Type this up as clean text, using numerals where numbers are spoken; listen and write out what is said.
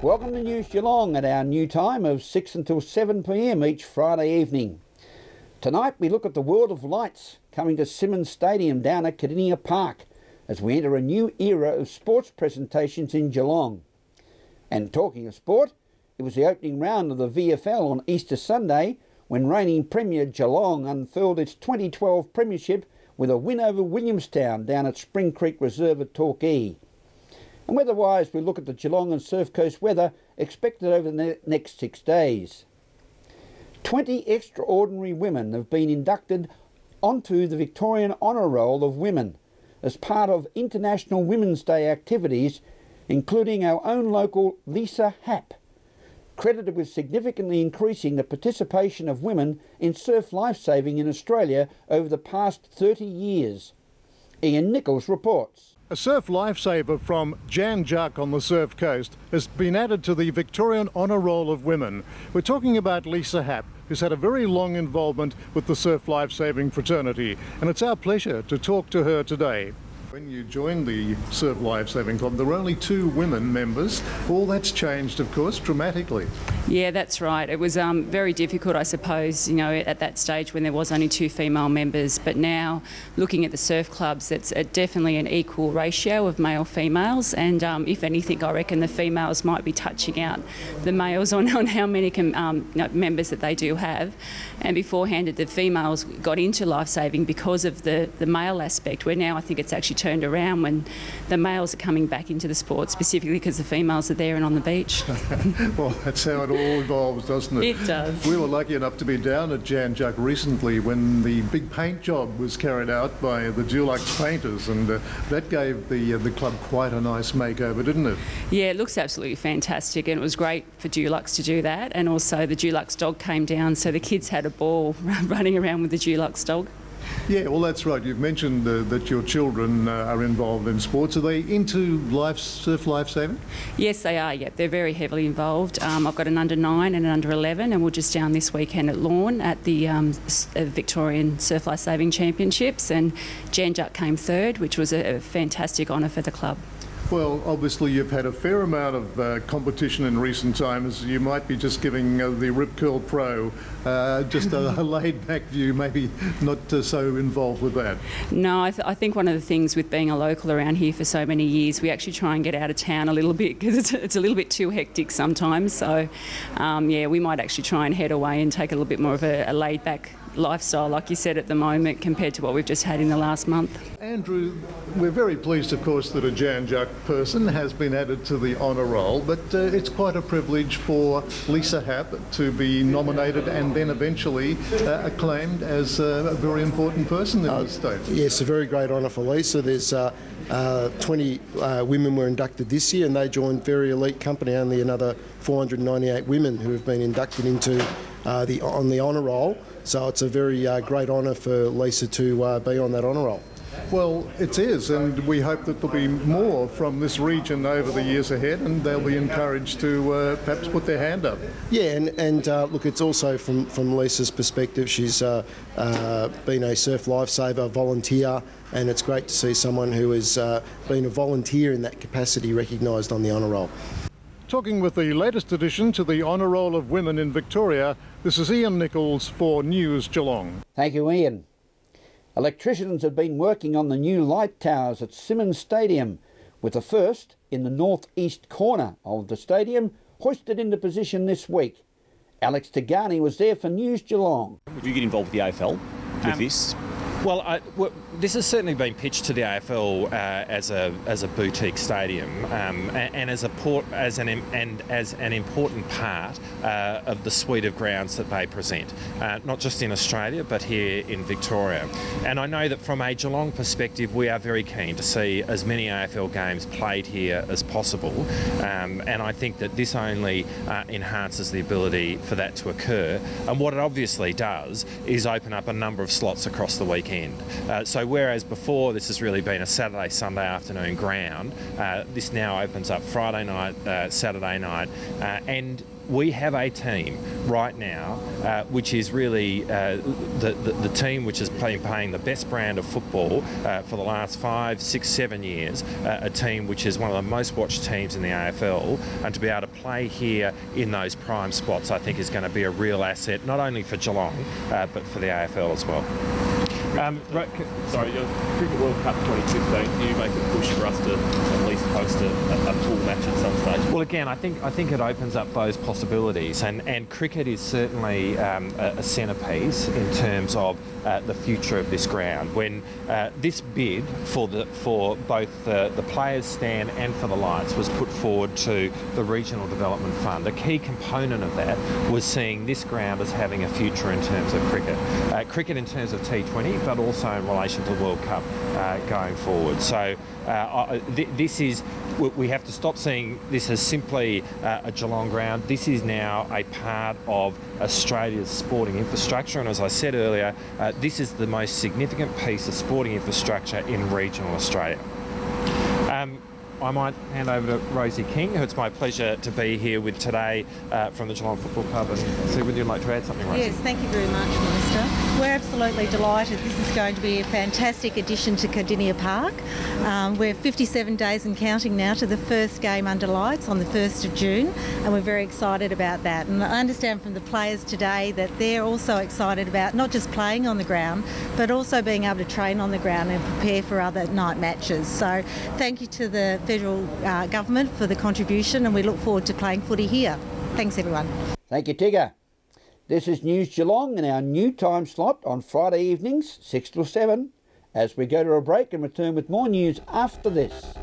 Welcome to News Geelong at our new time of 6 until 7 p.m. each Friday evening. Tonight we look at the world of lights coming to Simmons Stadium down at Cardinia Park as we enter a new era of sports presentations in Geelong. And talking of sport, it was the opening round of the VFL on Easter Sunday when reigning Premier Geelong unfurled its 2012 premiership with a win over Williamstown down at Spring Creek Reserve at Torquay. And weather-wise, we look at the Geelong and Surf Coast weather expected over the next 6 days. 20 extraordinary women have been inducted onto the Victorian Honour Roll of Women as part of International Women's Day activities, including our own local Lisa Happ, credited with significantly increasing the participation of women in surf lifesaving in Australia over the past 30 years. Ian Nichols reports. A surf lifesaver from Jan Juck on the Surf Coast has been added to the Victorian Honour Roll of Women. We're talking about Lisa Happ, who's had a very long involvement with the surf lifesaving fraternity, and it's our pleasure to talk to her today. When you joined the Surf Lifesaving Club, there were only 2 women members. All that's changed, of course, dramatically. Yeah, that's right. It was very difficult, I suppose, you know, at that stage when there was only 2 female members. But now, looking at the surf clubs, it's definitely an equal ratio of male-females. And if anything, I reckon the females might be touching out the males on how many members that they do have. And beforehand, the females got into lifesaving because of the male aspect, where now I think it's actually turned around when the males are coming back into the sport, specifically because the females are there and on the beach. Well, that's how it all evolves, doesn't it? It does. We were lucky enough to be down at Jan Juck recently when the big paint job was carried out by the Dulux painters, and that gave the club quite a nice makeover, didn't it? Yeah, it looks absolutely fantastic, and it was great for Dulux to do that, and also the Dulux dog came down, so the kids had a ball running around with the Dulux dog. Yeah, well, that's right. You've mentioned that your children are involved in sports. Are they into surf lifesaving? Yes, they are. Yeah, they're very heavily involved. I've got an under 9 and an under 11, and we're just down this weekend at Lawn at the Victorian Surf Lifesaving Championships, and Jan Juck came 3rd, which was a fantastic honour for the club. Well, obviously you've had a fair amount of competition in recent times. You might be just giving the Rip Curl Pro just a laid-back view, maybe not so involved with that. No, I think one of the things with being a local around here for so many years, we actually try and get out of town a little bit because it's a little bit too hectic sometimes. So, yeah, we might actually try and head away and take a little bit more of a laid-back lifestyle, like you said, at the moment, compared to what we've just had in the last month. Andrew, we're very pleased, of course, that a Jan Juck person has been added to the honour roll, but it's quite a privilege for Lisa Happ to be nominated and then eventually acclaimed as a very important person in the state. Yes, a very great honour for Lisa. There's 20 women were inducted this year, and they joined very elite company. Only another 498 women who have been inducted into on the honour roll. So it's a very great honour for Lisa to be on that honour roll. Well, it is, and we hope that there'll be more from this region over the years ahead, and they'll be encouraged to perhaps put their hand up. Yeah, and look, it's also from Lisa's perspective. She's been a surf lifesaver volunteer, and it's great to see someone who has been a volunteer in that capacity recognised on the honour roll. Talking with the latest addition to the Honour Roll of Women in Victoria, this is Ian Nichols for News Geelong. Thank you, Ian. Electricians have been working on the new light towers at Simmons Stadium, with the first in the northeast corner of the stadium hoisted into position this week. Alex Tigani was there for News Geelong. Would you get involved with the AFL with this? Well, this has certainly been pitched to the AFL as a boutique stadium and as an important part of the suite of grounds that they present, not just in Australia but here in Victoria. And I know that from a Geelong perspective, we are very keen to see as many AFL games played here as possible, and I think that this only enhances the ability for that to occur. And what it obviously does is open up a number of slots across the weekend. So whereas before this has really been a Saturday, Sunday afternoon ground, this now opens up Friday night, Saturday night, and we have a team right now which is really the team which has been playing the best brand of football for the last 5, 6, 7 years, a team which is one of the most watched teams in the AFL, and to be able to play here in those prime spots I think is going to be a real asset, not only for Geelong but for the AFL as well. Sorry, your Cricket World Cup 2015, do you make a push for us to at least host a pool match at some stage? Well, again, I think it opens up those possibilities, and cricket is certainly a centrepiece in terms of the future of this ground. When this bid for both the players' stand and for the lights was put forward to the Regional Development Fund, a key component of that was seeing this ground as having a future in terms of cricket. Cricket in terms of T20, but also in relation to the World Cup going forward. So this is, we have to stop seeing this as simply a Geelong ground. This is now a part of Australia's sporting infrastructure, and as I said earlier, this is the most significant piece of sporting infrastructure in regional Australia. I might hand over to Rosie King, who it's my pleasure to be here with today from the Geelong Football Club. And see, would you like to add something, Rosie? Yes, thank you very much, Minister. We're absolutely delighted. This is going to be a fantastic addition to Cardinia Park. We're 57 days and counting now to the first game under lights on the 1st of June, and we're very excited about that. And I understand from the players today that they're also excited about not just playing on the ground, but also being able to train on the ground and prepare for other night matches. So thank you to the federal government for the contribution, and we look forward to playing footy here. Thanks, everyone. Thank you, Tigger. This is News Geelong in our new time slot on Friday evenings, 6 till 7, as we go to a break and return with more news after this.